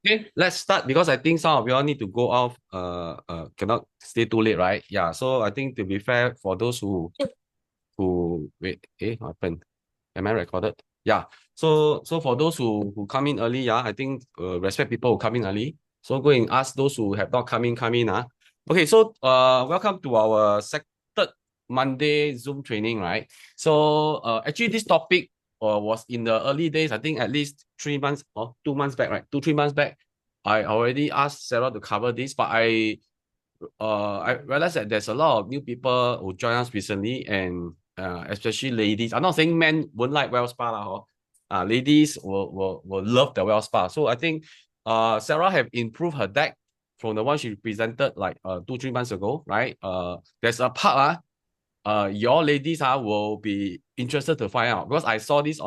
Okay, let's start because I think some of you all need to go off. Cannot stay too late, right? Yeah. So I think to be fair, for those who wait, what happened? Am I recorded? Yeah. So for those who come in early, yeah, I think respect people who come in early. So go and ask those who have not come in. Okay. So welcome to our third Monday Zoom training, right? So actually this topic was in the early days. I think at least 3 months or 2 months back, right? 2 3 months back, I already asked Sarah to cover this, but I realized that there's a lot of new people who join us recently, and especially ladies. I'm not saying men won't like Wellspa lah, ladies will love the Wellspa. So I think Sarah have improved her deck from the one she presented like 2 3 months ago, right? There's a part your ladies will be interested to find out because I saw this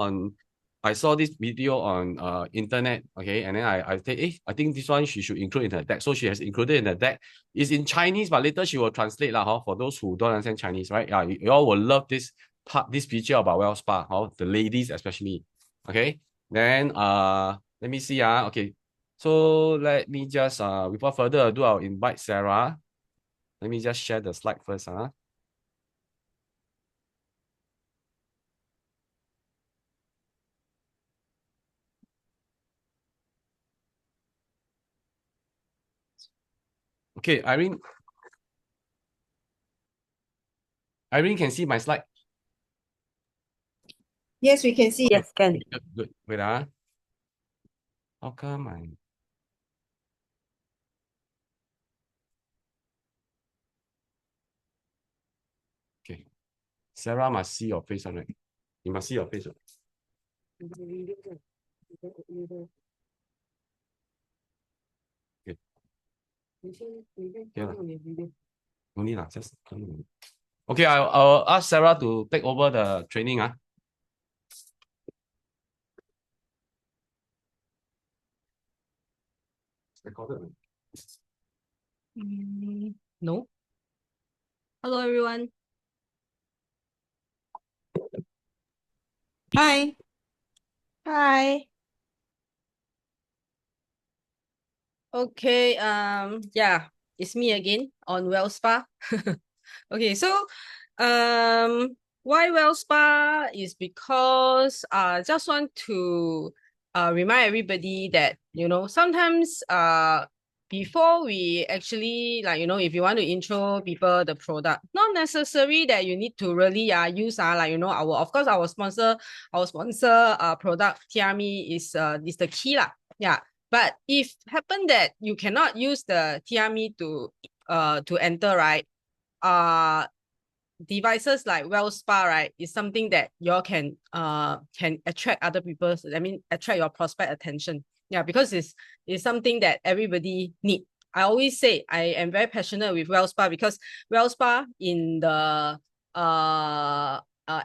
video on internet, okay, and then I say, I think this one she should include in her deck. So she has included in the deck. It's in Chinese, but later she will translate lah, for those who don't understand Chinese, right? Yeah, you all will love this part, this feature about Wellspa, the ladies especially. Okay, then let me see, okay. So let me just without further ado, I'll invite Sarah. Let me just share the slide first. Okay, Irene can see my slide. Yes, we can see. Yes, can. Good, good. Wait, how come okay. Sarah must see your face, right? You must see your face. Okay. Yeah. No need lah, just come. Okay, I'll ask Sarah to take over the training. Recorded. No. Hello, everyone. Hi. Hi. Okay, yeah, it's me again on Wellspa. Okay, so why Wellspa is because just want to remind everybody that sometimes before we actually if you want to intro people the product, not necessary that you need to really use our, of course, our sponsor product Tiami is the key lah. Yeah. But if happen that you cannot use the Tiami to enter, right? Devices like Wellspa, right, is something that y'all can attract other people's, attract your prospect attention. Yeah, because it's something that everybody need. I always say I am very passionate with Wellspa because Wellspa in the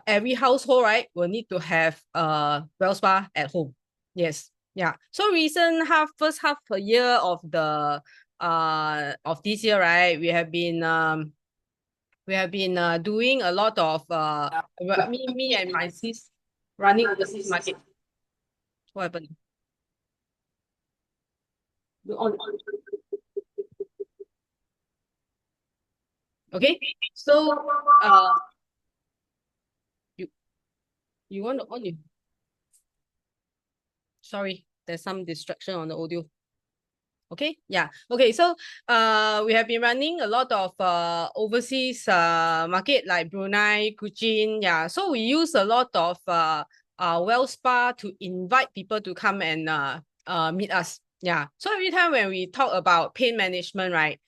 every household, right, will need to have Wellspa at home. Yes. Yeah. So first half a year of the of this year, right, we have been doing a lot of me and my sis running overseas market. What happened? Okay, so you want to on you? Sorry, there's some distraction on the audio. Okay, yeah. Okay, so we have been running a lot of overseas market like Brunei, Kuching. Yeah, so we use a lot of Wellspa to invite people to come and meet us. Yeah, so every time when we talk about pain management, right,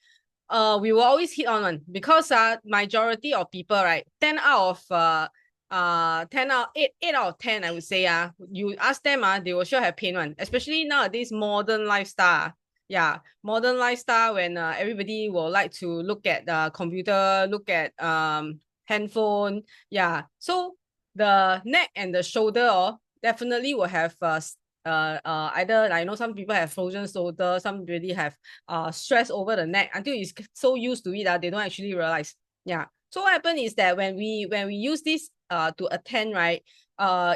we will always hit on one because majority of people, right, 10 out of 8 out of 10, I would say, you ask them, they will sure have pain one, especially nowadays modern lifestyle. Yeah, modern lifestyle when everybody will like to look at the computer, look at handphone. Yeah, so the neck and the shoulder definitely will have either some people have frozen shoulder, some really have stress over the neck until it's so used to it that they don't actually realize. Yeah. So what happened is that when we use this to attend, right,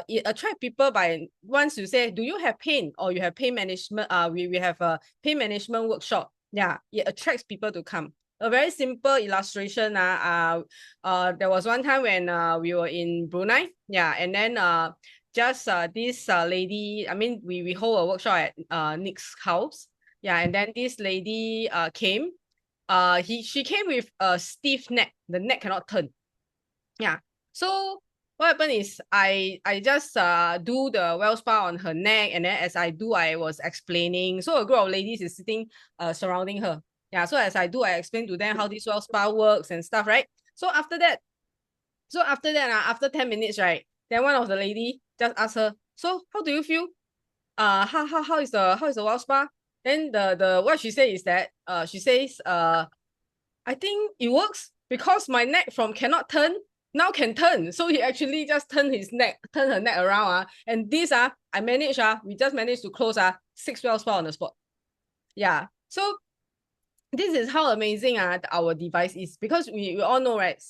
it attract people by once you say, do you have pain or you have pain management? We have a pain management workshop. Yeah, it attracts people to come. A very simple illustration. There was one time when we were in Brunei. Yeah, and then just this lady. I mean, we hold a workshop at Nick's house. Yeah, and then this lady came. She came with a stiff neck. The neck cannot turn. Yeah. So what happened is I just do the Wellspa on her neck, and then as I do, I was explaining. So a group of ladies is sitting surrounding her. Yeah. So as I do, I explain to them how this Wellspa works and stuff, right? So after that, after 10 minutes, right? Then one of the lady just asked her, so how do you feel? How is the Wellspa? Then the what she said is that she says I think it works because my neck from cannot turn now can turn. So he actually just turn her neck around. And this I managed, we just managed to close 6 Wellspa on the spot. Yeah. So this is how amazing our device is, because we all know, right?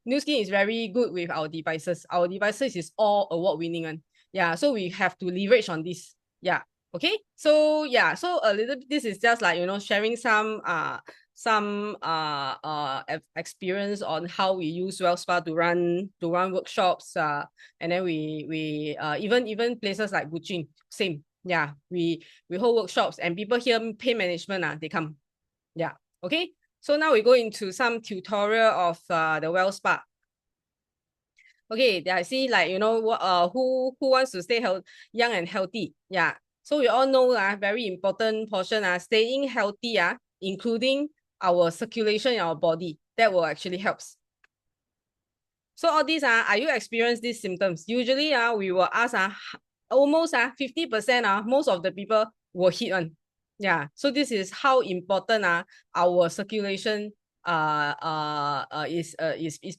Nu Skin is very good with our devices. Our devices is all award-winning one. Yeah, so we have to leverage on this. Yeah. Okay. So yeah, so a little bit, this is just like, you know, sharing some experience on how we use Wellspa to run workshops. And then we even places like Gucci, same. Yeah, we hold workshops and people hear pain management, they come. Yeah. Okay. So now we go into some tutorial of the Wellspa. Okay. I see, like, you know, who wants to stay young and healthy. Yeah. So we all know very important portion staying healthy including our circulation in our body. That will actually helps. So all these are you experience these symptoms? Usually we will ask almost 50% most of the people will hit on. Yeah, so this is how important our circulation is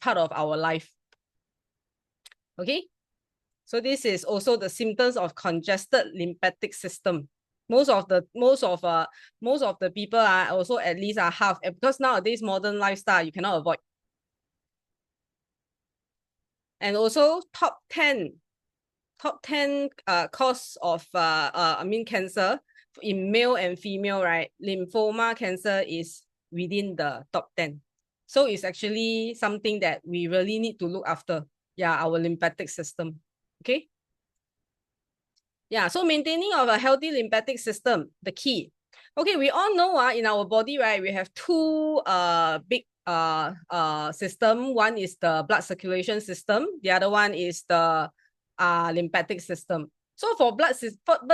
part of our life. Okay, so this is also the symptoms of congested lymphatic system. Most of the people are also at least half, because nowadays modern lifestyle you cannot avoid. And also top 10 cause of cancer in male and female, right? Lymphoma cancer is within the top 10. So it's actually something that we really need to look after. Yeah, our lymphatic system. Okay. Yeah, so maintaining of a healthy lymphatic system, the key. Okay, we all know in our body, right, we have two big system. One is the blood circulation system. The other one is the lymphatic system. So for blood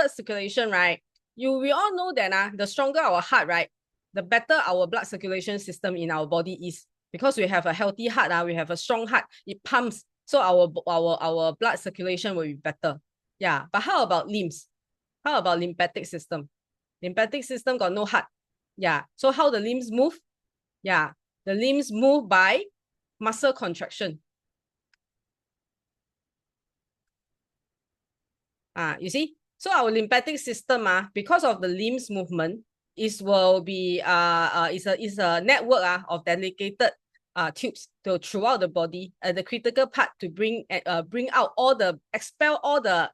circulation, right, we all know that the stronger our heart, right, the better our blood circulation system in our body is. Because we have a healthy heart, we have a strong heart, it pumps, so our blood circulation will be better. Yeah, but how about limbs? How about lymphatic system? Lymphatic system got no heart. Yeah, so how the limbs move? Yeah, the limbs move by muscle contraction. You see? So our lymphatic system, because of the limbs movement, will be is a network of dedicated tubes throughout the body, the critical part to bring out expel all the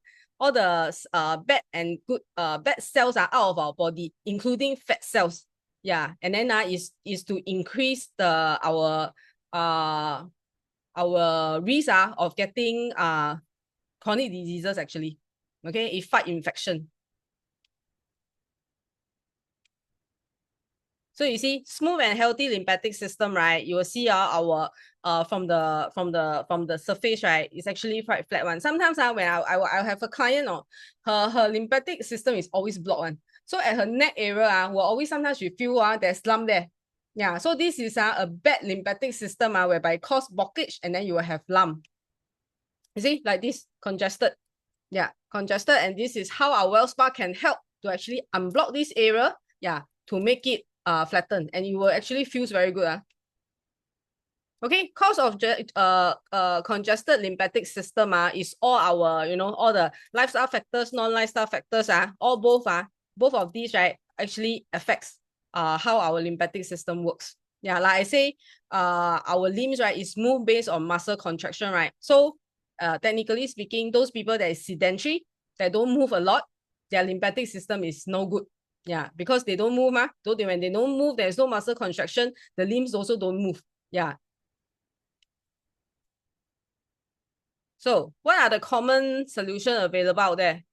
bad and good bad cells out of our body, including fat cells. Yeah, and then is to increase our risk of getting chronic diseases actually. Okay, it fight infection. So you see, smooth and healthy lymphatic system, right? You will see our from the surface, right? It's actually quite flat one. Sometimes when I have a client, her lymphatic system is always blocked one. So at her neck area, will always sometimes you feel there's lump there. Yeah, so this is a bad lymphatic system whereby it cause blockage and then you will have lump. You see, like this, congested. Yeah, congested, and this is how our Wellspa can help to actually unblock this area, yeah, to make it flatten, and you will actually feels very good. Okay, cause of congested lymphatic system is all our, all the lifestyle factors, non-lifestyle factors all both of these, right, actually affects how our lymphatic system works. Yeah, like I say, our limbs, right, is moved based on muscle contraction, right? So technically speaking, those people that is sedentary, that don't move a lot, their lymphatic system is no good. Yeah, because they don't move, when they don't move, there's no muscle contraction, the limbs also don't move. Yeah. So what are the common solutions available out there?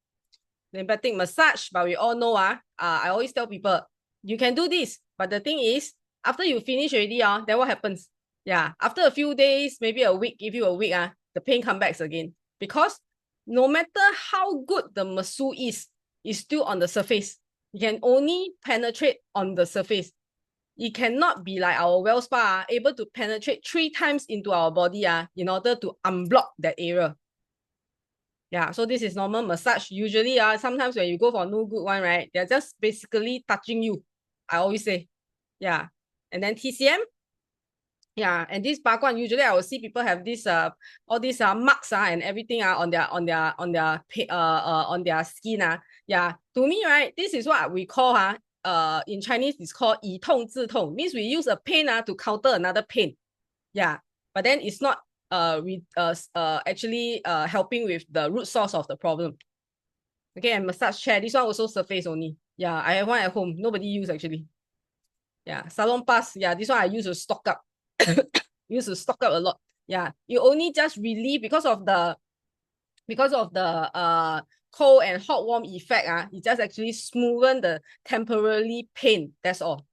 Lymphatic massage, but we all know, I always tell people, you can do this, but the thing is, after you finish already, then what happens? Yeah, after a few days, maybe a week, give you a week, the pain comes back again. Because no matter how good the muscle is, it's still on the surface. You can only penetrate on the surface. It cannot be like our Wellspa able to penetrate 3 times into our body in order to unblock that area. Yeah, so this is normal massage. Usually, sometimes when you go for no good one, right, they're just basically touching you. I always say, yeah. And then TCM, yeah, and this baguan, usually I will see people have this all these marks and everything on their skin. Yeah, to me, right, this is what we call in Chinese it's called 以痛治痛, means we use a pain to counter another pain. Yeah, but then it's not actually helping with the root source of the problem. Okay, and massage chair, this one also surface only. Yeah, I have one at home, nobody use actually. Yeah, salon pass, yeah, this one I used to stock up. Used to stock up a lot. Yeah, you only just relieve because of the cold and hot warm effect. It just actually smoothen the temporarily pain. That's all.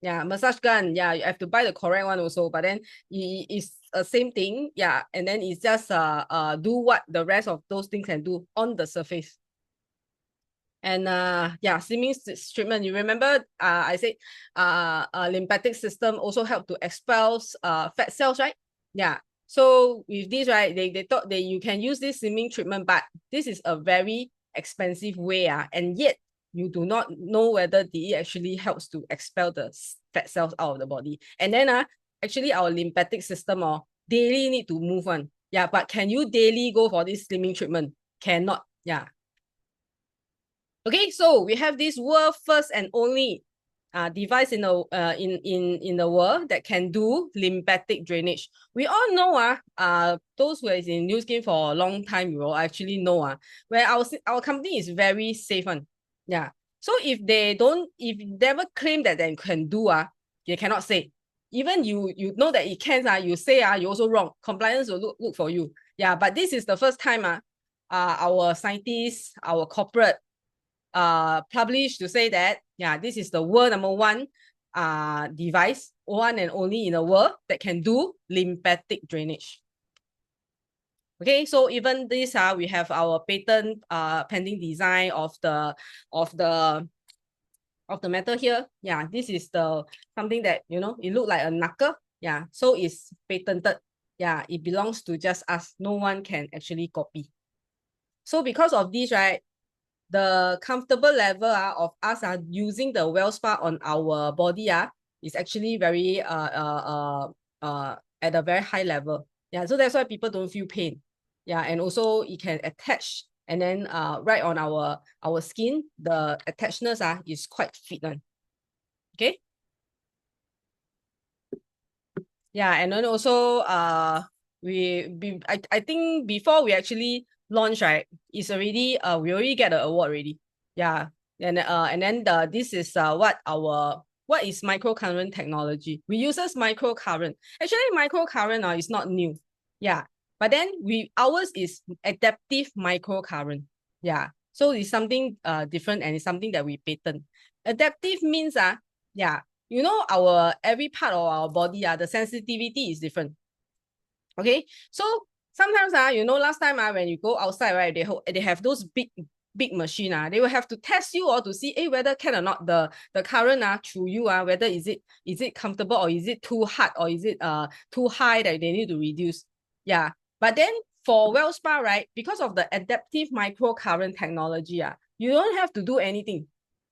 Yeah, massage gun. Yeah, you have to buy the correct one also, but then it's the same thing. Yeah, and then it's just do what the rest of those things can do on the surface. And yeah, slimming treatment. You remember I said lymphatic system also help to expel fat cells, right? Yeah. So with this, right, they thought that you can use this slimming treatment, but this is a very expensive way, and yet you do not know whether it actually helps to expel the fat cells out of the body. And then actually our lymphatic system daily need to move on. Yeah, but can you daily go for this slimming treatment? Cannot. Yeah. Okay, so we have this world first and only device in the world that can do lymphatic drainage. We all know those who is in New Skin for a long time, you will actually know where our company is very safe one. Yeah. So if they never claim that they can do they cannot say. Even you know that it can you say you also wrong. Compliance will look for you. Yeah, but this is the first time our scientists, our corporate published to say that, yeah, this is the world #1 device, one and only in the world that can do lymphatic drainage. Okay, so even this we have our patent pending design of the metal here. Yeah, this is the something that it look like a knuckle. Yeah, so it's patented. Yeah, it belongs to just us. No one can actually copy. So because of this, right, the comfortable level of us using the Wellspa on our body is actually very at a very high level. Yeah, so that's why people don't feel pain. Yeah, and also it can attach, and then right on our skin, the attachedness is quite fit one. Okay. Yeah, and then also I think before we actually launch, right, it's already we already get the award already. Yeah. And then this is what is microcurrent technology. We uses microcurrent. Actually, microcurrent is not new. Yeah. But then ours is adaptive microcurrent. Yeah. So it's something different, and it's something that we patent. Adaptive means yeah, our every part of our body the sensitivity is different. Okay, so sometimes last time when you go outside, right, they have those big machine they will have to test you to see whether can or not the current through you whether is it comfortable, or is it too hard, or is it too high that they need to reduce. Yeah, but then for Wellspa, right, because of the adaptive microcurrent technology you don't have to do anything.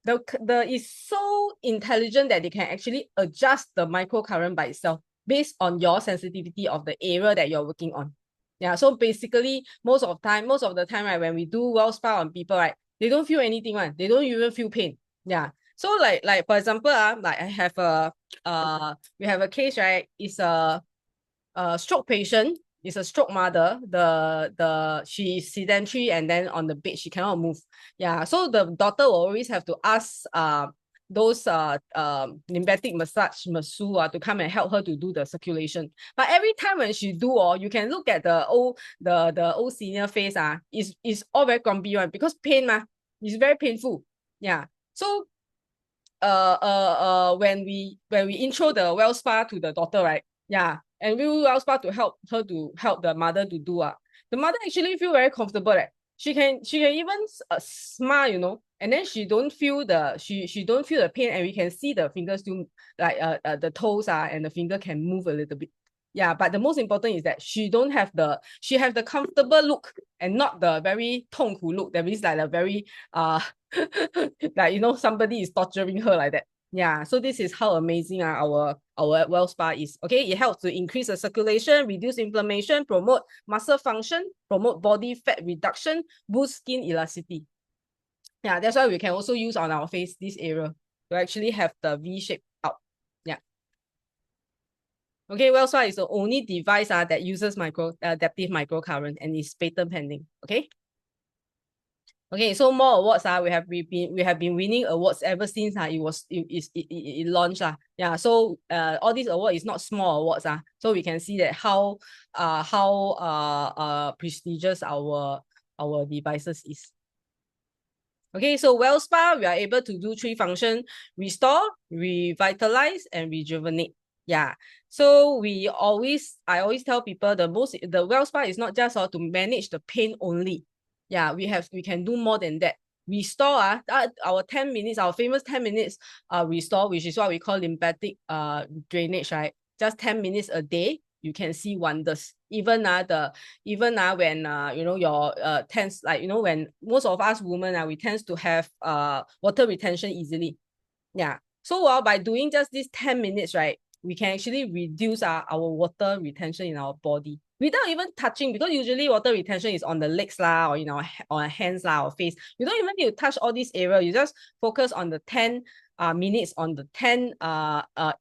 Is so intelligent that they can actually adjust the microcurrent by itself based on your sensitivity of the area that you're working on. Yeah, so basically most of the time, right, when we do Wellspa on people, right, they don't feel anything, they don't even feel pain. Yeah, So like for example, like I have we have a case, right? It's a stroke patient. It's a stroke mother. She's sedentary and then on the bed she cannot move. Yeah, so the doctor will always have to ask those lymphatic masseuse to come and help her to do the circulation. But every time when she do, you can look at the old senior face, is all very grumpy one because pain it's very painful. Yeah. So when we intro the Wellspa to the daughter, right? Yeah, and we use Wellspa to help the mother to do. The mother actually feel very comfortable. She can even smile, and then she don't feel the pain, and we can see the fingers still like the toes and the finger can move a little bit. Yeah, but the most important is that she have the comfortable look and not the very 痛苦 look. That means like a very like somebody is torturing her like that. Yeah, so this is how amazing our Wellspa is. Okay, it helps to increase the circulation, reduce inflammation, promote muscle function, promote body fat reduction, boost skin elasticity. Yeah, that's why we can also use on our face this area to actually have the V shape out. Yeah. Okay, Wellspa is the only device that uses adaptive microcurrent and is patent pending. Okay. Okay, so more awards we have been winning awards ever since it launched. Yeah, so all these awards is not small awards. So we can see that how prestigious our devices is. Okay, so Wellspa, we are able to do 3 functions: restore, revitalize, and rejuvenate. Yeah. So I always tell people the Wellspa is not just to manage the pain only. Yeah, we can do more than that. Restore our 10 minutes, our famous 10 minutes restore, which is what we call lymphatic drainage, right? Just 10 minutes a day, you can see wonders. Even when your tends, like when most of us women we tends to have water retention easily. Yeah. So by doing just this 10 minutes, right, we can actually reduce our water retention in our body without even touching, because usually water retention is on the legs or on our hands or face. You don't even need to touch all these areas. You just focus on the 10 minutes on the 10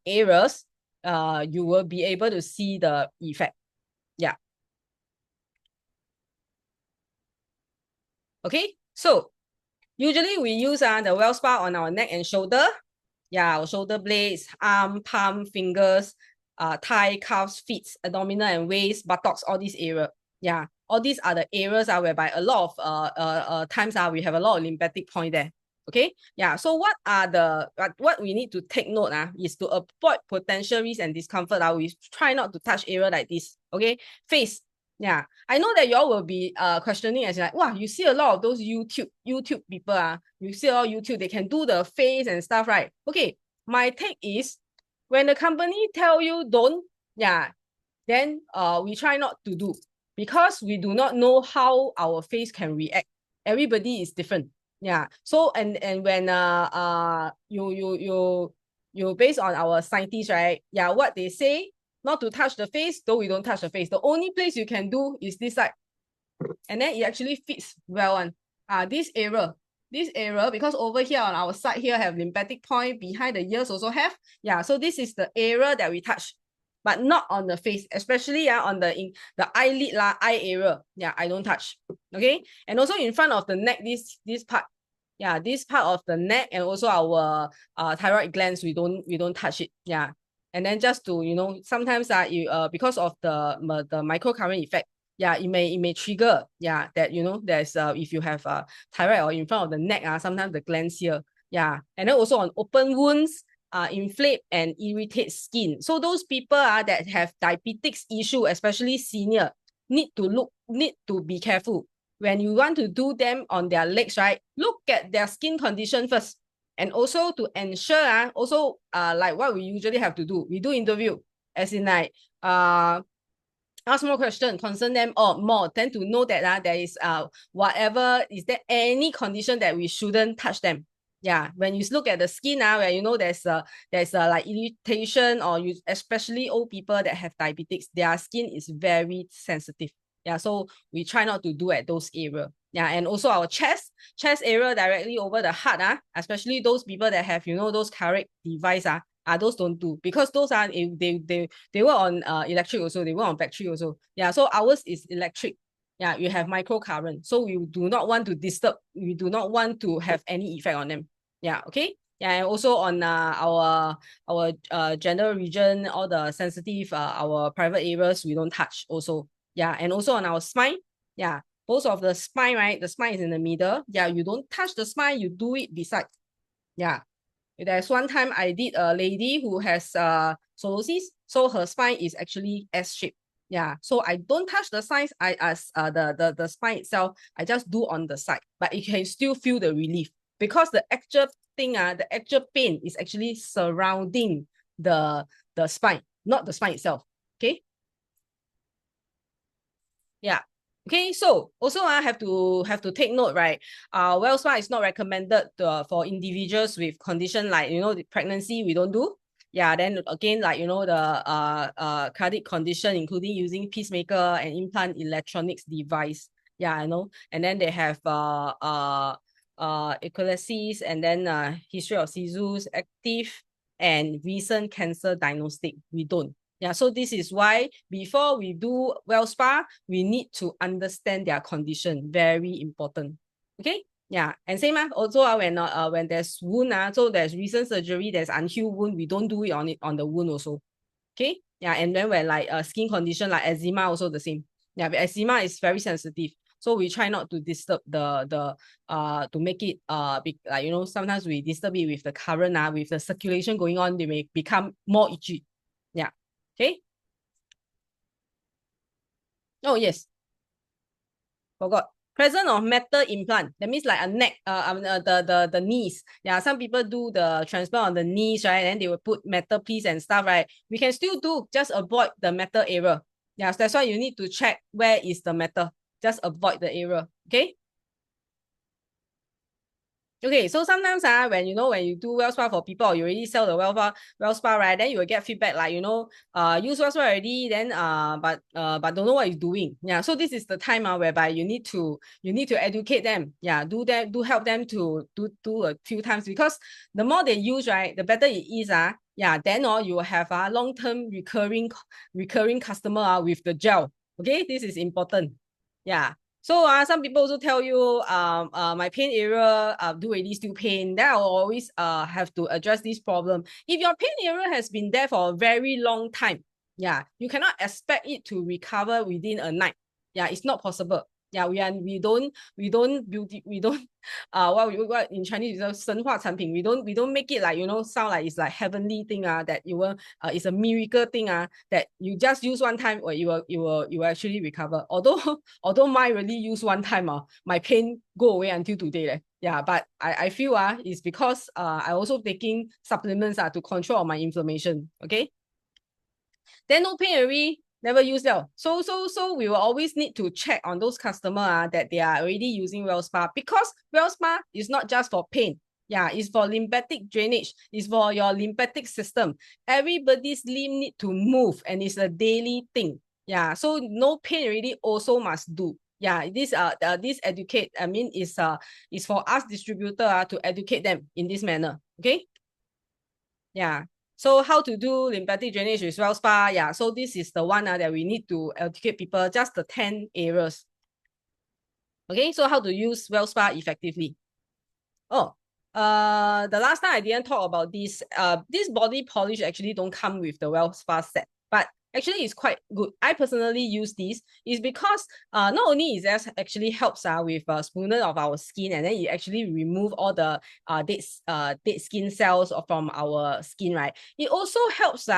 areas. You will be able to see the effect. Yeah. Okay, so usually we use the Wellspa on our neck and shoulder. Yeah, our shoulder blades, arm, palm, fingers, thigh, calves, feet, abdominal and waist, buttocks, all these areas. Yeah, all these are the areas whereby a lot of times we have a lot of lymphatic point there. Okay, yeah. So what we need to take note is to avoid potential risk and discomfort. We try not to touch area like this. Okay, face. Yeah, I know that y'all will be questioning as like, wow, you see a lot of those YouTube people you see all YouTube, they can do the face and stuff, right? Okay, my take is when the company tell you don't, then we try not to do, because we do not know how our face can react. Everybody is different. Yeah. So and when you based on our scientists, right? Yeah, what they say, not to touch the face, though we don't touch the face. The only place you can do is this side. And then it actually fits well on this area. Because over here on our side here have lymphatic point, behind the ears also have. Yeah, so this is the area that we touch, but not on the face, especially on the eyelid eye area. Yeah, I don't touch. Okay, and also in front of the neck, this part. Yeah, this part of the neck and also our thyroid glands, we don't touch it. Yeah, and then just to sometimes because of the microcurrent effect, yeah, it may trigger, that there's if you have thyroid or in front of the neck, sometimes the glands here, yeah, and then also on open wounds, inflame and irritate skin. So those people that have diabetics issue, especially senior, need to be careful. When you want to do them on their legs, right, look at their skin condition first. And also to ensure, like what we usually have to do, we do interview, as in like, ask more questions, concern them more, then to know that there is is there any condition that we shouldn't touch them. Yeah, when you look at the skin where there's like irritation, or especially old people that have diabetics, their skin is very sensitive. Yeah, so we try not to do at those areas. Yeah, and also our chest area directly over the heart, especially those people that have, those cardiac device, those don't do, because those are they work on electric also, they work on battery also. Yeah, so ours is electric. Yeah, you have microcurrent, so we do not want to disturb, we do not want to have any effect on them. Yeah, okay. Yeah, and also on our gender region, all the sensitive our private areas, we don't touch also. Yeah, and also on our spine. Yeah, most of the spine, right? The spine is in the middle. Yeah, you don't touch the spine, you do it beside. Yeah. There's one time I did a lady who has scoliosis, so her spine is actually S-shaped. Yeah, so I don't touch the sides, the spine itself, I just do on the side, but you can still feel the relief, because the actual thing, the actual pain is actually surrounding the spine, not the spine itself. Okay. Yeah. Okay, so also I have to take note, right? Wellspa is not recommended for individuals with condition like, the pregnancy, we don't do. Yeah, then again, like, the cardiac condition, including using pacemaker and implant electronics device. Yeah, I know. And then they have epilepsies, and then history of seizures, active and recent cancer diagnostic. We don't. Yeah, so this is why before we do Wellspa, we need to understand their condition. Very important. Okay. Yeah, and same also when there's wound, so there's recent surgery, there's unhealed wound, we don't do it on the wound also. Okay. Yeah, and then when like skin condition like eczema, also the same. Yeah, but eczema is very sensitive, so we try not to disturb the to make it like, sometimes we disturb it with the current, with the circulation going on, they may become more itchy. Yeah. Okay. Oh, yes. Forgot. Present of metal implant. That means like a neck, the knees. Yeah, some people do the transplant on the knees, right? And they will put metal piece and stuff, right? We can still do, just avoid the metal area. Yeah, so that's why you need to check where is the metal. Just avoid the area. Okay. Okay, so sometimes when you do Wellspa for people, or you already sell the Wellspa, right? Then you will get feedback like, use Wellspa already, then but don't know what you're doing. Yeah, so this is the time whereby you need to educate them. Yeah, do help them to do a few times, because the more they use, right, the better it is. Yeah, then you will have a long-term recurring customer with the gel. Okay, this is important. Yeah. So some people also tell you my pain area do already still pain. Then I will always have to address this problem. If your pain area has been there for a very long time, yeah, you cannot expect it to recover within a night. Yeah, it's not possible. Yeah, we don't what in Chinese is 神话产品. We don't make it like, sound like it's like heavenly thing that you will it's a miracle thing that you just use one time or you will actually recover. Although mine really use one time my pain go away until today. Yeah, but I feel it's because I also taking supplements to control my inflammation. Okay. Then no pain already, never use them. So we will always need to check on those customers that they are already using Wellspa, because Wellspa is not just for pain. Yeah, it's for lymphatic drainage. It's for your lymphatic system. Everybody's limb need to move, and it's a daily thing. Yeah, so no pain already also must do. Yeah, this educate, I mean, is for us distributor to educate them in this manner. Okay. Yeah. So how to do lymphatic drainage with Wellspa? Yeah, so this is the one that we need to educate people, just the 10 areas. Okay, so how to use Wellspa effectively? Oh, the last time I didn't talk about this. This body polish actually don't come with the Wellspa set, but actually it's quite good. I personally use this is because not only is that actually helps with smoothness of our skin, and then it actually remove all the dead skin cells from our skin, right? It also helps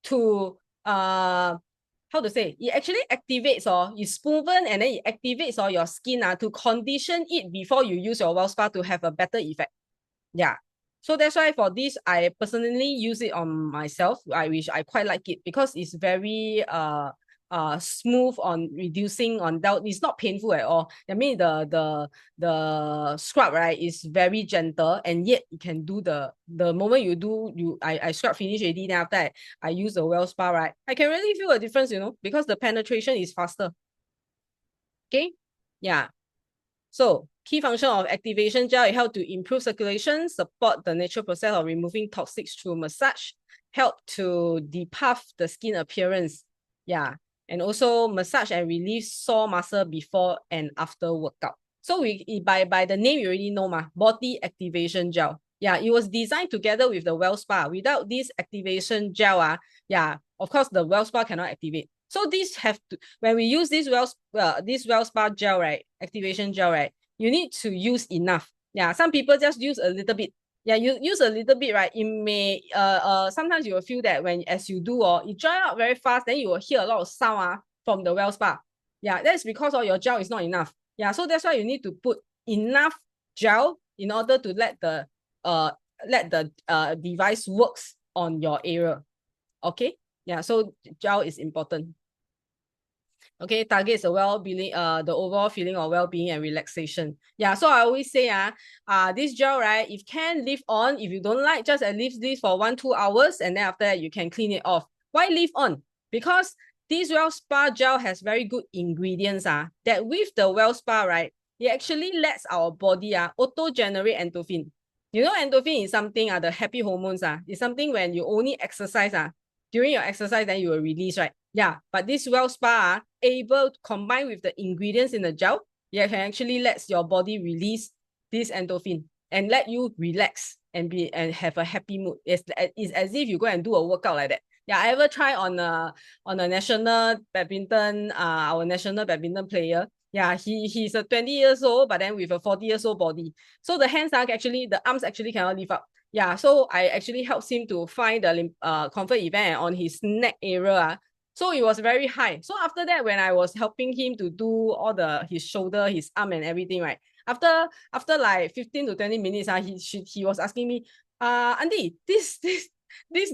to how to say, it actually activates it's smoothen, and then it activates your skin to condition it before you use your Wellspa to have a better effect. Yeah. So that's why for this, I personally use it on myself. I quite like it because it's very smooth on reducing on doubt. It's not painful at all. I mean the scrub, right, is very gentle, and yet you can do the moment you do I scrub finish already, then after I use the Wellspa, right, I can really feel a difference, because the penetration is faster. Okay. Yeah. So key function of activation gel, it help to improve circulation, support the natural process of removing toxics through massage, help to depuff the skin appearance. Yeah. And also massage and relieve sore muscle before and after workout. So by the name, you already know body activation gel. Yeah, it was designed together with the Wellspa. Without this activation gel, yeah, of course the Wellspa cannot activate. So these have to, when we use this Wellspa gel, right, activation gel, right, you need to use enough. Yeah, some people just use a little bit. Yeah, you use a little bit, right? It may sometimes you will feel that when as you do, it dry out very fast, then you will hear a lot of sound from the Wellspa. Yeah, that's because your gel is not enough. Yeah, so that's why you need to put enough gel in order to let the device works on your area. Okay, yeah, so gel is important. Okay, targets the well-being, the overall feeling of well-being and relaxation. Yeah, so I always say, this gel, right, if can leave on, if you don't like, just leave this for 1-2 hours, and then after that you can clean it off. Why leave on? Because this Wellspa gel has very good ingredients, that with the Wellspa, right, it actually lets our body auto-generate endorphin. You know, endorphin is something, the happy hormones, it's something when you only exercise, during your exercise, then you will release, right? Yeah, but this Wellspa able to combine with the ingredients in the gel, it can actually let your body release this endorphin and let you relax and have a happy mood. It's as if you go and do a workout like that. Yeah, I ever try on a national badminton, our national badminton player. Yeah, he's a 20 years old, but then with a 40 years old body. So the hands are actually, the arms actually cannot lift up. Yeah, so I actually helped him to find the comfort event on his neck area. So it was very high. So after that, when I was helping him to do all his shoulder, his arm and everything, right? After like 15 to 20 minutes, he was asking me, Auntie, this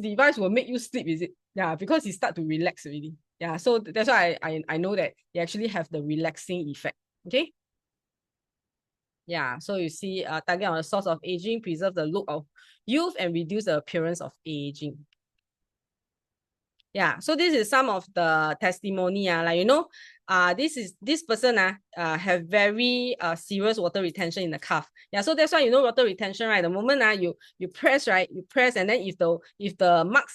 device will make you sleep, is it? Yeah, because he start to relax already. Yeah, so that's why I know that they actually have the relaxing effect. Okay. Yeah, so you see, target on the source of aging, preserve the look of youth and reduce the appearance of aging. Yeah, so this is some of the testimony. Like, you know, this person have very serious water retention in the calf. Yeah, so that's why, you know, water retention, right? The moment you press, right? You press, and then if the marks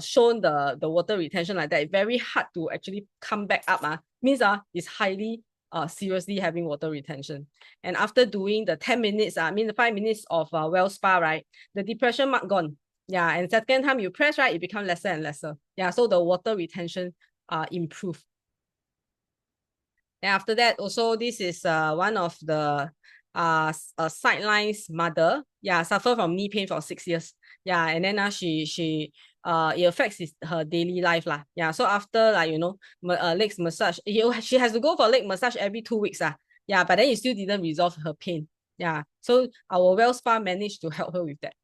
shown the water retention like that, it's very hard to actually come back up. Means it's highly seriously having water retention. And after doing the 10 minutes, I mean the 5 minutes of Wellspa, right? The depression mark gone. Yeah, and second time you press, right, it becomes lesser and lesser. Yeah, so the water retention improve. And after that, also this is one of the sidelines mother. Yeah, suffer from knee pain for 6 years. Yeah, and then she it affects her daily life lah. Yeah, so after like, you know, legs massage, she has to go for leg massage every 2 weeks. Yeah, but then it still didn't resolve her pain. Yeah, so our Wellspa managed to help her with that.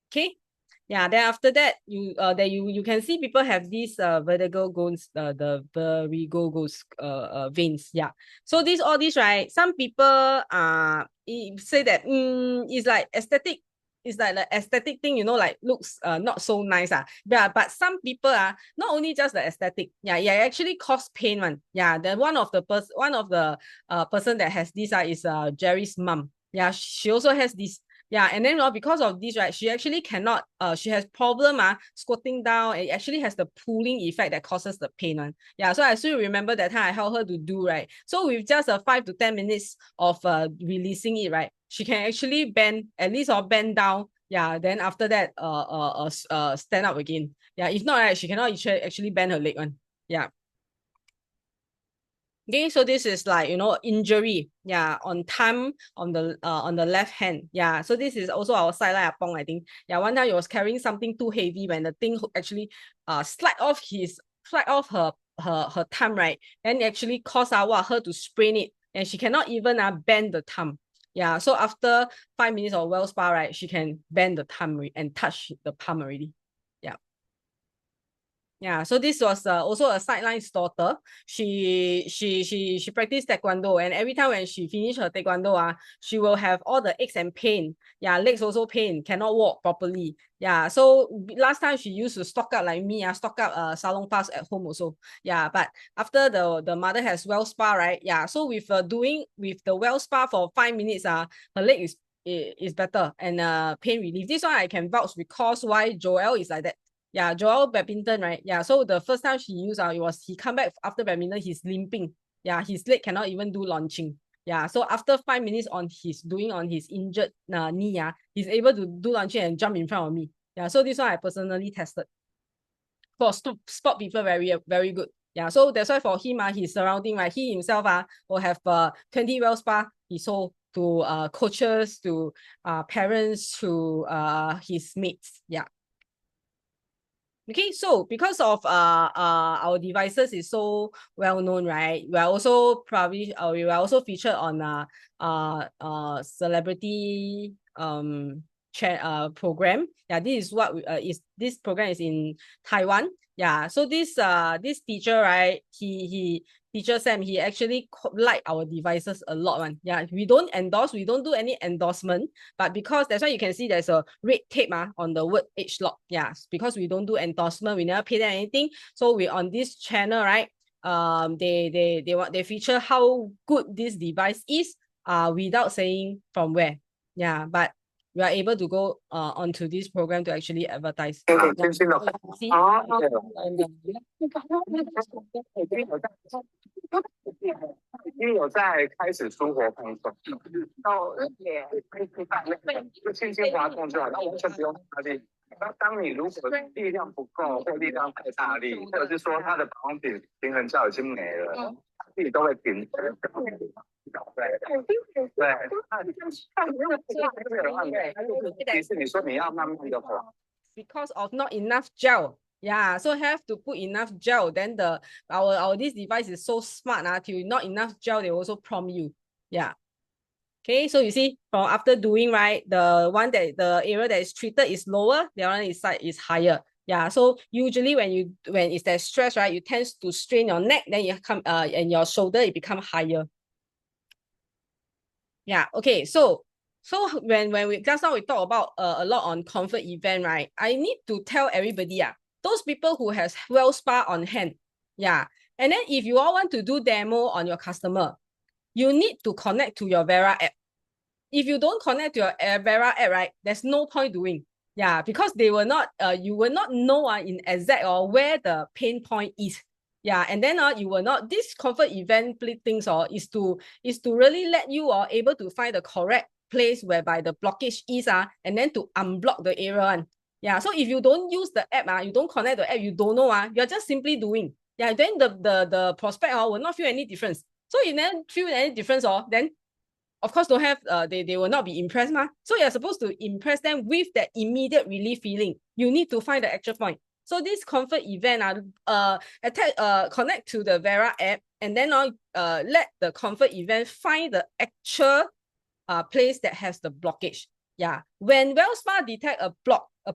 Okay. Yeah, then after that, you can see people have these vertigo goes the vertigo goes veins. Yeah. So all these, right? Some people say that it's like aesthetic. It's like the aesthetic thing, you know, like looks not so nice. Yeah, but some people not only just the aesthetic, yeah, actually cause pain one. Yeah, the one of the person that has this is Jerry's mom. Yeah, she also has this. Yeah, and then because of this, right, she actually cannot, she has problem squatting down. It actually has the pulling effect that causes the pain. Yeah, so I still remember that time I helped her to do, right. So with just 5 to 10 minutes of releasing it, right, she can actually bend, at least or bend down. Yeah, then after that, stand up again. Yeah, if not, right, she cannot actually bend her leg one. Yeah. Okay, so this is like, you know, injury, yeah, on thumb on the left hand. Yeah, so this is also our sideline apong, I think. Yeah, one time he was carrying something too heavy when the thing actually slide off her thumb, right? And actually caused her to sprain it, and she cannot even bend the thumb. Yeah, so after 5 minutes of Wellspa, right, she can bend the thumb and touch the palm already. Yeah. Yeah, so this was also a sideline's daughter. She practiced taekwondo, and every time when she finished her taekwondo, she will have all the aches and pain. Yeah, legs also pain, cannot walk properly. Yeah, so last time she used to stock up like me, stock up salon pass at home also. Yeah, but after the mother has Wellspa, right? Yeah, so with doing with the Wellspa for 5 minutes, her leg is better and pain relief. This one I can vouch because why Joel is like that. Yeah, Joel badminton, right? Yeah, so the first time she used he come back after badminton, he's limping. Yeah, his leg cannot even do launching. Yeah, so after 5 minutes on his injured knee, he's able to do launching and jump in front of me. Yeah, so this one I personally tested. For sport people, very good. Yeah, so that's why for him, his surrounding, right, he himself will have 20 Wellspa he sold to coaches, to parents, to his mates. Yeah. Okay, so because of our devices is so well known, right? We are also probably we were also featured on celebrity program. Yeah, this is what this program is in Taiwan. Yeah, so this teacher, right? He teacher Sam, he actually like our devices a lot, man. Yeah, we don't endorse, we don't do any endorsement, but because that's why you can see there's a red tape on the word age lock. Yeah, because we don't do endorsement, we never pay them anything. So we on this channel, right? They feature how good this device is without saying from where. Yeah, but we are able to go onto this program to actually advertise. See? 因为有在开始出活动中，就轻轻滑动就好，那完全不用发力。当你如果力量不够或力量太大力，或者是说它的保养品平衡效已经没了，自己都会停。其实你说你要慢慢的滑。Because of not enough gel. Yeah, so have to put enough gel. Then our this device is so smart. Till not enough gel, they also prompt you. Yeah. Okay, so you see, from after doing, right, the area that is treated is lower, the other side is higher. Yeah, so usually when it's that stress, right, you tend to strain your neck, then you come and your shoulder it become higher. Yeah, okay, so when we just now we talk about a lot on comfort event, right? I need to tell everybody, those people who has Wellspa on hand, yeah. And then if you all want to do demo on your customer, you need to connect to your Vera app. If you don't connect to your Vera app, right, there's no point doing. Yeah, because they will not, you will not know in exact or where the pain point is. Yeah, and then you will not, this comfort event things is to really let you able to find the correct place whereby the blockage is and then to unblock the area. Yeah, so if you don't use the app, you don't connect the app, you don't know, you're just simply doing. Yeah, then the prospect will not feel any difference. So you never feel any difference, then of course don't have they will not be impressed. So you're supposed to impress them with that immediate relief feeling. You need to find the actual point. So this comfort event connect to the Vera app, and then let the comfort event find the actual place that has the blockage. Yeah, when Wellspa detect a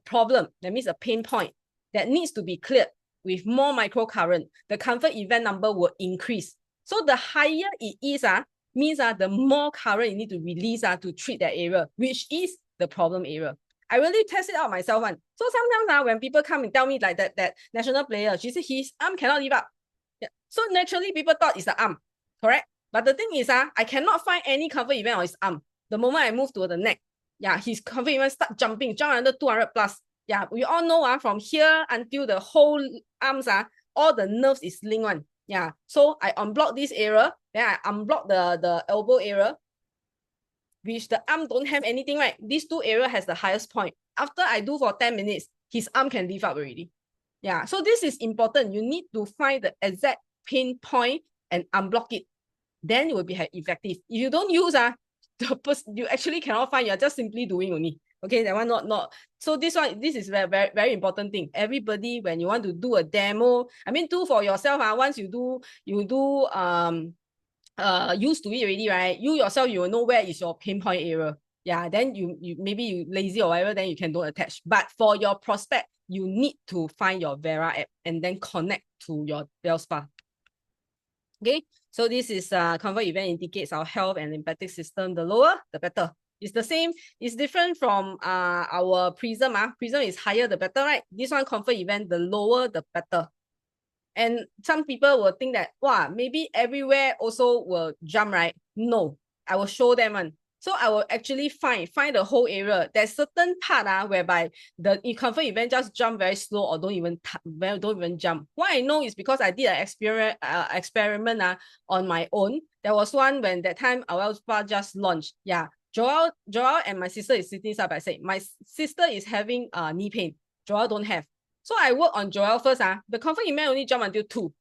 problem, that means a pain point that needs to be cleared with more microcurrent, the comfort event number will increase. So the higher it is, means the more current you need to release to treat that area, which is the problem area. I really test it out myself. So sometimes when people come and tell me like that national player, she said his arm cannot lift up. Yeah. So naturally people thought it's the arm, correct? But the thing is, I cannot find any comfort event on his arm. The moment I move to the neck, yeah, his comfort event start jumping, jump under 200 plus. Yeah, we all know from here until the whole arms, all the nerves is linked one. Yeah, so I unblock this area, then I unblock the elbow area, which the arm don't have anything, right? These two areas has the highest point. After I do for 10 minutes, his arm can lift up already. Yeah, so this is important. You need to find the exact pain point and unblock it. Then it will be effective. If you don't use, you actually cannot find, you're just simply doing only. Okay, that one not. So this is very, very, very important thing. Everybody, when you want to do a demo, I mean, do for yourself. Once you do used to it already, right? You yourself, you will know where is your pain point area. Yeah, then you maybe you lazy or whatever, then you can don't attach. But for your prospect, you need to find your Vera app and then connect to your Wellspa. Okay, so this is comfort event indicates our health and lymphatic system. The lower, the better. It's the same. It's different from our Prism. Prism is higher, the better, right? This one comfort event, the lower, the better. And some people will think that, wow, maybe everywhere also will jump, right? No, I will show them one. So I will actually find the whole area. There's certain part whereby the comfort event just jump very slow or don't even jump. What I know is because I did an experiment on my own. There was one when that time our Wellspa just launched. Yeah, Joel and my sister is sitting side by side. My sister is having knee pain. Joel don't have. So I work on Joel first. The comfort event only jump until 2.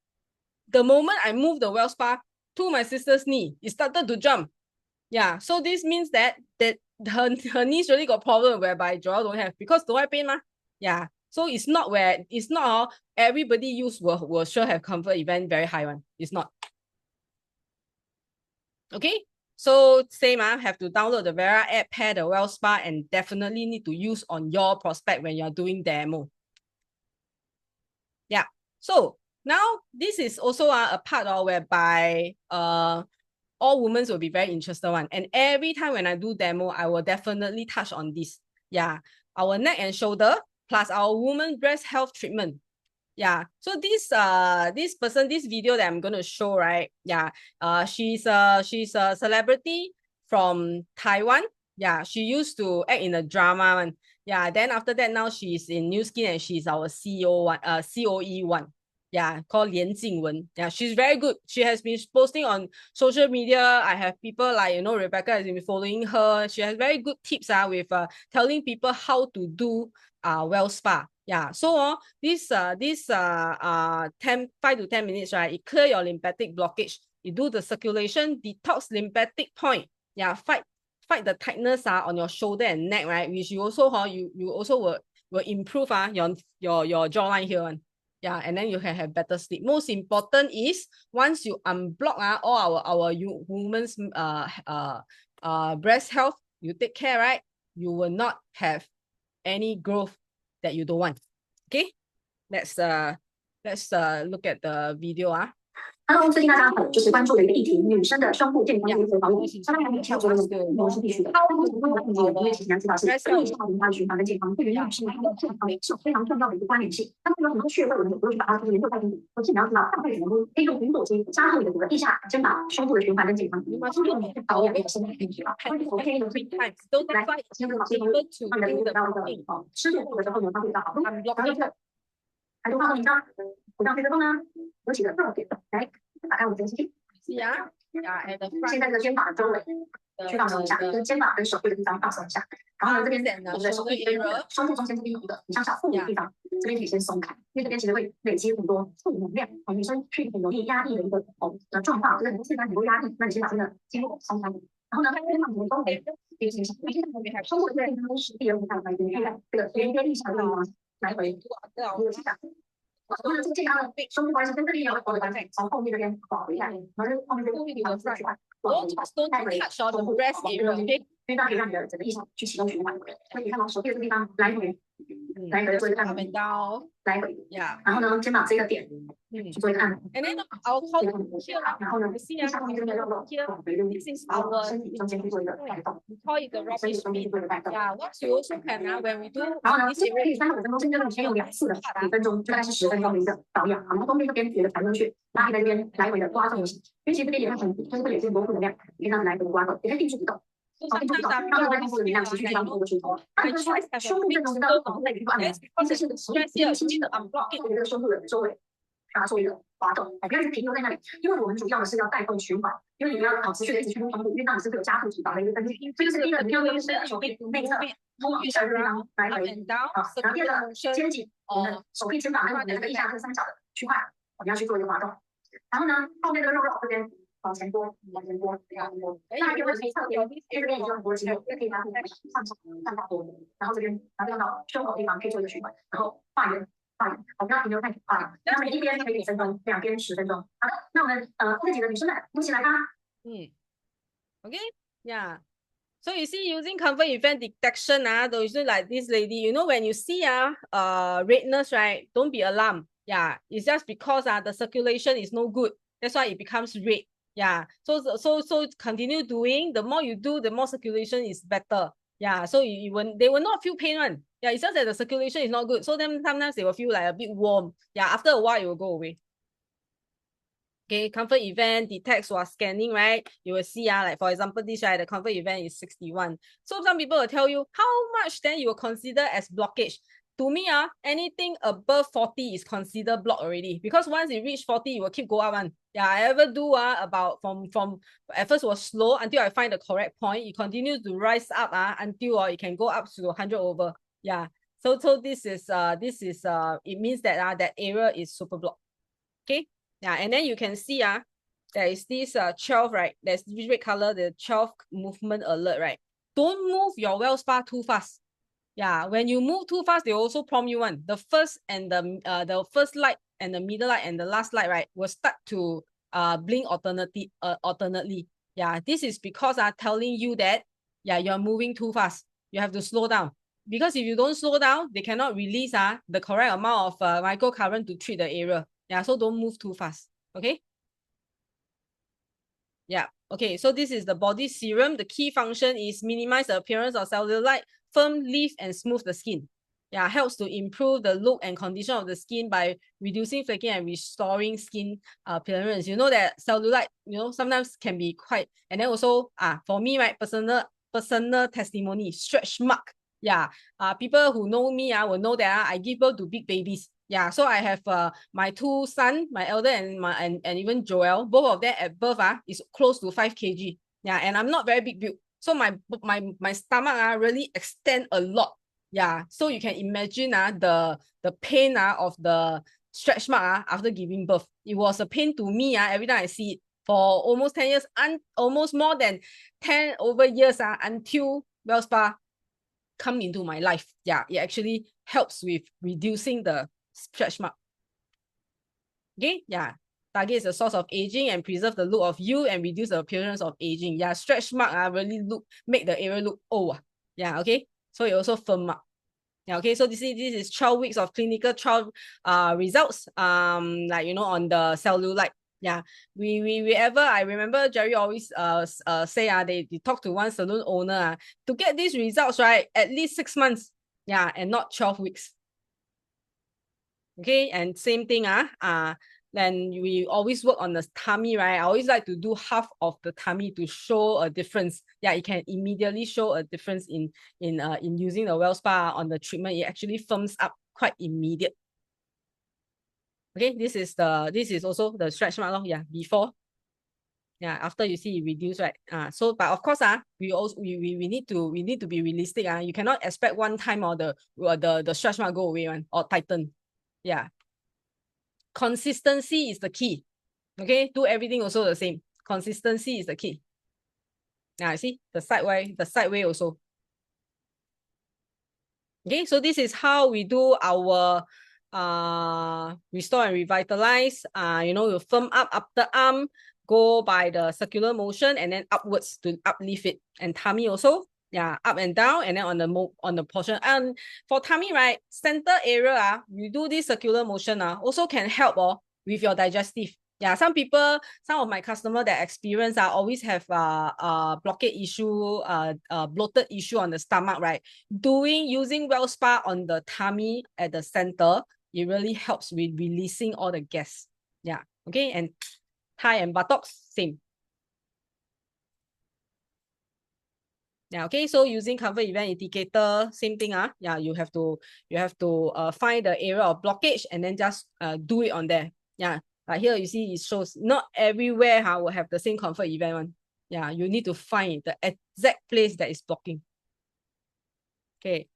The moment I move the Wellspa to my sister's knee, it started to jump. Yeah, so this means that her knees really got problem whereby Joel don't have because don't have pain ma. Yeah, so it's not everybody use will sure have comfort event very high one. It's not. Okay, so same have to download the Vera app, pair the Wellspa, and definitely need to use on your prospect when you're doing demo. Yeah, so now this is also a part whereby all women will be very interested one. And every time when I do demo, I will definitely touch on this. Yeah, our neck and shoulder plus our woman breast health treatment. Yeah, so this video that I'm gonna show, right? Yeah, she's a celebrity from Taiwan. Yeah, she used to act in a drama one. Yeah, then after that now she's in New Skin and she's our COE one. Yeah, called Lian Jingwen. Yeah, she's very good. She has been posting on social media. I have people like, Rebecca has been following her. She has very good tips with telling people how to do Wellspa. Yeah, so this 5 to 10 minutes, right? It clear your lymphatic blockage. You do the circulation, detox lymphatic point. Yeah, fight the tightness on your shoulder and neck, right? Which you also you also will improve your jawline here one. Yeah, and then you can have better sleep. Most important is once you unblock all our women's breast health, you take care, right? You will not have any growth that you don't want. Okay, let's look at the video Hello，最近大家就是关注的一个议题，女生的胸部健康如何保养？相当于女生觉得我是必须的。因为其实你要知道是内下淋巴的循环跟健康对于女性来说是非常重要的一个关联性。那么有很多穴位，我们不会去把它做研究太清楚。可是你要知道，大部分人都可以用云朵肌加速你的这个腋下肩膀胸部的循环跟健康，保养你的身体品质啊。OK 的，所以来，先跟老师说，让你的得到一个湿度的时候呢，它会比较好。然后这个还有画后名章，我让这个洞呢有几个重点，来打开我们的机器。现在这个肩膀的周围去放松一下，跟肩膀跟手背的地方放松一下。然后呢，这边我们的手臂跟胸部中间这边有一个很像小腹的地方，这边可以先松开，因为这边其实会累积很多负能量，女生去很容易压力的一个状况，就是很自然很多压力，那你先把这个筋骨松开。然后呢，肩膀的周围这个形象，胸部的这边是第二个大的这个连接地下的地方来回这个健康的胸部关系跟这里有我的关系，从后面这边往回看，然后后面这个地方去换，往回带回胸部 breast area， 因为它可以让你的整个腋下去启动循环。所以你看到手臂这个地方来回做一个按摩，来回，然后呢肩膀这个点去做一个按摩。然后呢腋下后面这边的肉往回溜，然后身体中间去做一个带动，身体中间去做一个带动。然后呢这个可以3到5分钟，甚至你先用2次的5分钟，就大概是10分钟的一个保养。然后中间这边觉得弹回去，大家可以在这边来回的刮动一下，因为其实这边也很就是会累积很多负能量，你可以这样子来回的刮动，也可以定住不动。定住不动，让这个腹部的能量持续去帮助这个胸部。那就是说胸部正中间的保护类的一个按摩，其实是轻轻的给这个胸部的周围把它做一个滑动，不要一直停留在那里，因为我们主要的是要带动循环，因为你要持续的一直去撸胸部，因为那里是会有加速脂肪的一个分泌，所以就是第一个你要用是手臂内侧通往腋下的地方来回，然后第二个肩颈，我们的手臂肩膀还有我们的这个腋下这个三角的区块，我们要去做一个滑动，然后呢后面这个肉这边。往前拨，那这个是侧边，这边也有很多肌肉，可以把你上大多，然后这边，然后用到胸口地方可以做一个循环，然后画圆，我们要停留太久啊，然后一边可以5分钟，2边10分钟。好的，那我们这几个女生们一起来吧。OK， yeah。So you see, using comfort event detection, those like this lady, you know, when you see redness, right? Don't be alarmed. Yeah, it's just because the circulation is no good. That's why it becomes red. Yeah. So continue doing. The more you do, the more circulation is better. Yeah. So they will not feel pain one. Yeah, it's just that the circulation is not good. So then sometimes they will feel like a bit warm. Yeah, after a while it will go away. Okay, comfort event detects while scanning, right? You will see, like for example, this, right, the comfort event is 61. So some people will tell you how much then you will consider as blockage. To me, anything above 40 is considered blocked already. Because once it reach 40, it will keep go up one. Yeah, I ever do about from at first was slow until I find the correct point. It continues to rise up until it can go up to 100 over. Yeah. So this is it means that that area is super blocked. Okay. Yeah, and then you can see there is this 12, right? There's this red color, the 12 movement alert, right? Don't move your Wellspa too fast. Yeah, when you move too fast, they also prompt you one. The first and the first light and the middle light and the last light, right, will start to blink alternately. Yeah, this is because telling you that you're moving too fast. You have to slow down. Because if you don't slow down, they cannot release the correct amount of microcurrent to treat the area. Yeah, so don't move too fast. Okay. Yeah. Okay. So this is the body serum. The key function is minimize the appearance of cellulite, firm, lift, and smooth the skin. Yeah, helps to improve the look and condition of the skin by reducing flaking and restoring skin appearance. You know that cellulite, sometimes can be quite, and then also for me, right, personal testimony, stretch mark. Yeah. People who know me will know that I give birth to big babies. Yeah, so I have my two sons, my elder and even Joel. Both of them at birth is close to 5 kg. Yeah, and I'm not very big build. So my stomach really extend a lot. Yeah, so you can imagine the pain of the stretch mark after giving birth. It was a pain to me every time I see it for almost 10 years, and almost more than 10 over years until Wellspa come into my life. Yeah, it actually helps with reducing the stretch mark. Okay, yeah. Target is the source of aging and preserve the look of you and reduce the appearance of aging. Yeah, stretch mark really make the area look old. Yeah, okay. So it also firm up. Yeah, okay. So this is 12 weeks of clinical trial results. Like on the cellulite. Yeah, I remember Jerry always say they talk to one salon owner to get these results, right, at least 6 months. Yeah, and not 12 weeks. Okay, and same thing then we always work on the tummy, right? I always like to do half of the tummy to show a difference. Yeah, it can immediately show a difference in using the Wellspa on the treatment. It actually firms up quite immediate. Okay, this is also the stretch mark. Yeah, before. Yeah, after you see it reduce, right? So but of course we need to be realistic. You cannot expect one time or the stretch mark go away or tighten. Yeah. Consistency is the key. Okay, do everything also the same. Consistency is the key. Now see the side way also. Okay, so this is how we do our restore and revitalize. You firm up the arm, go by the circular motion and then upwards to uplift it, and tummy also. Yeah, up and down, and then on the portion. And for tummy, right, center area, you do this circular motion also can help with your digestive. Yeah, some of my customers that experience always have blockade issue, bloated issue on the stomach, right? Using Wellspa on the tummy at the center, it really helps with releasing all the gas. Yeah, okay, and thigh and buttocks, same. Yeah, okay, so using comfort event indicator, same thing. Yeah, you have to find the area of blockage and then just do it on there. Yeah, like here you see it shows not everywhere will have the same comfort event one. Yeah, you need to find the exact place that is blocking. Okay.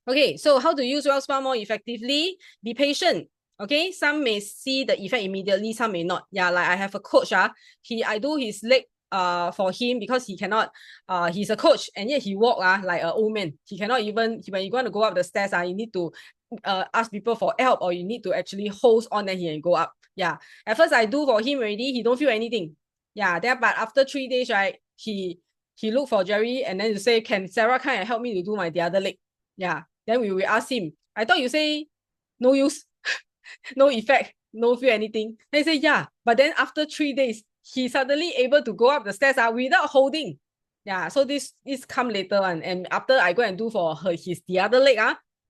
Okay, so how to use Wellspa more effectively? Be patient. Okay, some may see the effect immediately, some may not. Yeah, like I have a coach. I do his leg for him because he cannot he's a coach and yet he walk like an old man. He cannot even when you want to go up the stairs, you need to ask people for help, or you need to actually hold on then he can go up. Yeah. At first I do for him already, he don't feel anything. Yeah, but after 3 days, right, he he looked for Jerry and then you say, can Sarah come and help me to do the other leg? Yeah. Then we will ask him, I thought you say no use, no effect, no feel anything. They say, yeah. But then after 3 days, he suddenly able to go up the stairs without holding. Yeah, so this come later on. And after I go and do for the other leg,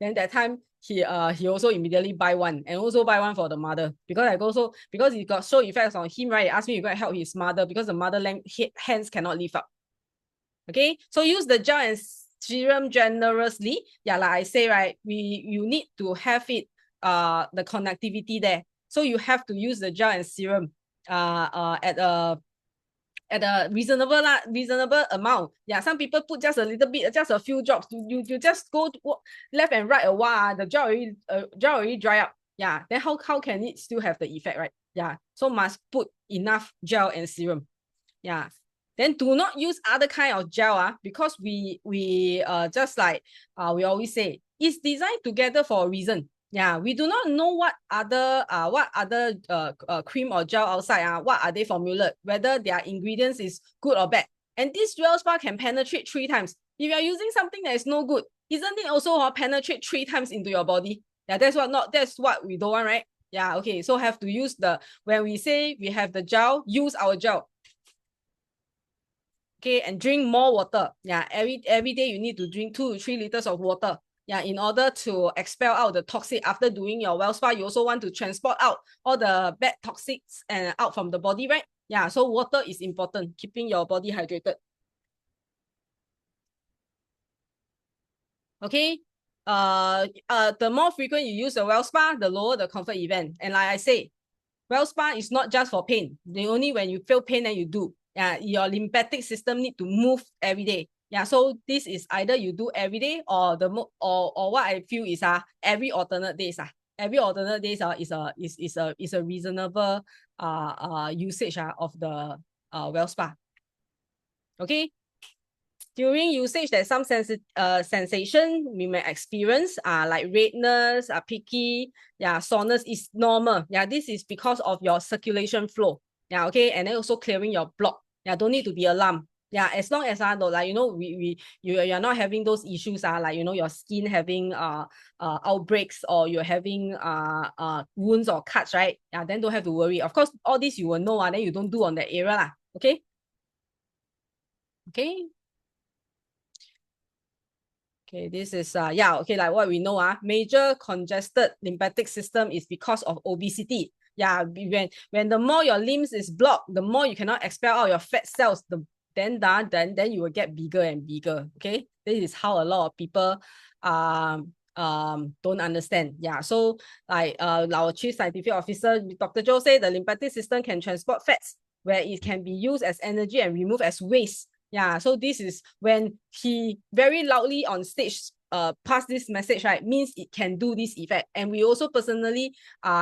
then that time he also immediately buy one and also buy one for the mother because he got show effects on him, right? He asked me to go and help his mother because the mother hands cannot lift up. Okay, so use the gel and serum generously. Yeah, like I say, right, you need to have it the connectivity there. So you have to use the gel and serum at a reasonable amount. Yeah, some people put just a little bit, just a few drops. You just go left and right a while, the gel already dry up. Yeah, then how can it still have the effect, right? Yeah, so must put enough gel and serum. Yeah. Then do not use other kind of gel because we just like we always say, it's designed together for a reason. Yeah, we do not know what other cream or gel outside what are they formulated, whether their ingredients is good or bad. And this Wellspa can penetrate 3 times. If you are using something that is no good, isn't it also penetrate 3 times into your body? Yeah, that's what we don't want, right? Yeah, okay. So have to use when we say we have the gel, use our gel. Okay, and drink more water. Yeah, every day you need to drink 2 to 3 liters of water. Yeah, in order to expel out the toxic. After doing your Wellspa, you also want to transport out all the bad toxics and out from the body, right? Yeah, so water is important, keeping your body hydrated. Okay, the more frequent you use the Wellspa, the lower the comfort event. And like I say, Wellspa is not just for pain. Only when you feel pain then you do. Yeah, your lymphatic system need to move every day. Yeah, so this is either you do every day or or what I feel is every alternate days. Every alternate days is a reasonable usage of the Wellspa. Okay. During usage, there's some sensation we may experience, like redness, picky, yeah, soreness is normal. Yeah, this is because of your circulation flow. Yeah, okay, and then also clearing your block. Yeah, don't need to be alarmed. Yeah, as long as like you're not having those issues, like your skin having outbreaks or you're having wounds or cuts, right? Yeah, then don't have to worry. Of course, all this you will know, then you don't do on that area lah. Okay. Okay. Okay, this is okay, like what we know, major congested lymphatic system is because of obesity. Yeah, when the more your limbs is blocked, the more you cannot expel out your fat cells, then you will get bigger and bigger. Okay, this is how a lot of people don't understand. Yeah, so like our chief scientific officer Dr. Joe said the lymphatic system can transport fats where it can be used as energy and removed as waste. Yeah, so this is when he very loudly on stage pass this message, right? Means it can do this effect. And we also personally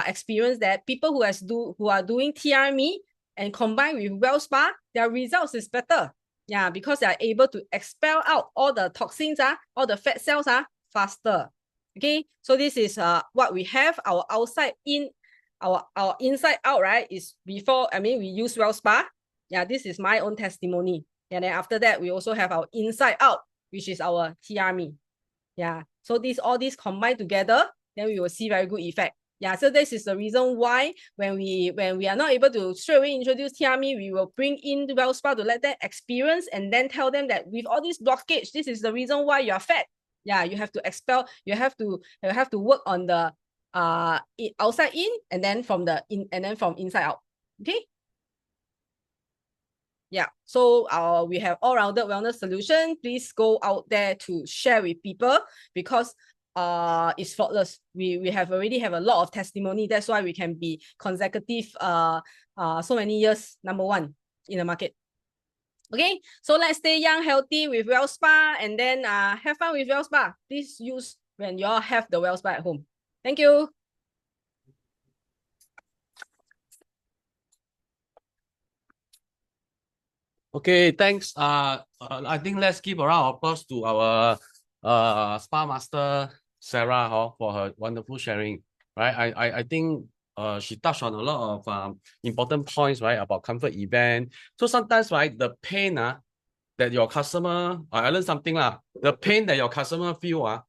experience that people who are doing TRME and combined with Wellspa, their results is better. Yeah, because they are able to expel out all the toxins, all the fat cells faster. Okay, so this is what we have. Our outside in, our inside out, right? Is before, we use Wellspa. Yeah, this is my own testimony. And then after that, we also have our inside out, which is our TRME. Yeah. So all these combined together, then we will see very good effect. Yeah. So this is the reason why when we are not able to straight away introduce TRME, we will bring in the Wellspa to let them experience and then tell them that with all this blockage, this is the reason why you are fat. Yeah. You have to expel. You have to work on the outside in and then from inside out. Okay. Yeah, so we have all-rounded wellness solution. Please go out there to share with people because it's faultless. We already have a lot of testimony. That's why we can be consecutive so many years #1 in the market. Okay, so let's stay young, healthy with Wellspa and then have fun with Wellspa. Please use when you all have the Wellspa at home. Thank you. Okay, thanks. I think let's give a round of applause to our Spa Master Sarah for her wonderful sharing. Right, I think she touched on a lot of important points, right, about comfort event. So sometimes, right, the pain that that your customer, I learned something lah. The pain that your customer feel,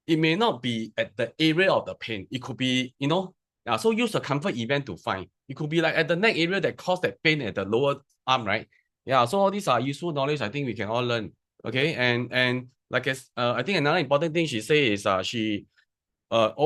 it may not be at the area of the pain. It could be, so use the comfort event to find. It could be like at the neck area that caused that pain at the lower arm, right? Yeah, so all these are useful knowledge I think we can all learn. Okay, and like I think another important thing she say is she always